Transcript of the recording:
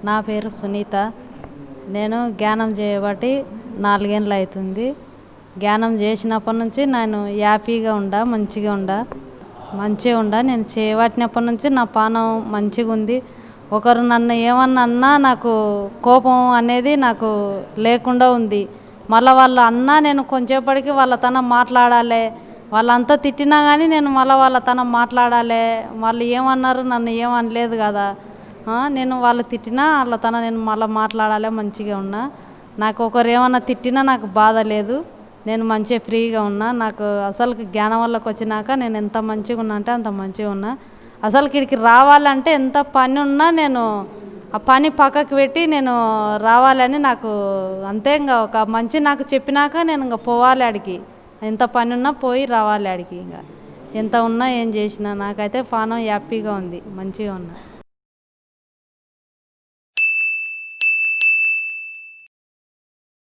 నా పేరు సునీత. నేను ధ్యానం చేయబట్టి 4 ఏళ్ళు అవుతుంది. ధ్యానం చేసినప్పటి నుంచి నేను హ్యాపీగా మంచిగా నేను చేయబట్టినప్పటి నుంచి నా పానం మంచిగా ఉంది. ఒకరు నన్ను ఏమన్నా నాకు కోపం అనేది నాకు లేకుండా ఉంది. మళ్ళీ వాళ్ళు అన్నా నేను కొంచెంసేపటికి వాళ్ళతోనే మాట్లాడాలి. వాళ్ళంతా తిట్టినా కానీ నేను మళ్ళీ వాళ్ళతోనే మాట్లాడాలి. వాళ్ళు ఏమన్నారు, నన్ను ఏమనలేదు కదా, నేను వాళ్ళు తిట్టినా వాళ్ళతోనే నేను మళ్ళీ మాట్లాడాలి. మంచిగా ఉన్నా. నాకు ఒకరు ఏమన్నా తిట్టినా నాకు బాధ లేదు. నేను మంచిగా ఫ్రీగా ఉన్నా. నాకు అసలు జ్ఞానం వల్లకి వచ్చినాక నేను ఎంత మంచిగా ఉన్నా అంటే అంత మంచిగా ఉన్నా. అసలు ఇక్కడికి రావాలంటే ఎంత పని ఉన్నా నేను ఆ పని పక్కకు పెట్టి నేను రావాలని నాకు అంతే. ఇంకా ఒక మంచి నాకు చెప్పినాక నేను ఇంకా పోవాలి ఆడికి. ఎంత పని ఉన్నా పోయి రావాలి ఆడికి. ఇంకా ఎంత ఉన్నా ఏం చేసినా నాకైతే పానం హ్యాపీగా ఉంది, మంచిగా ఉన్నా.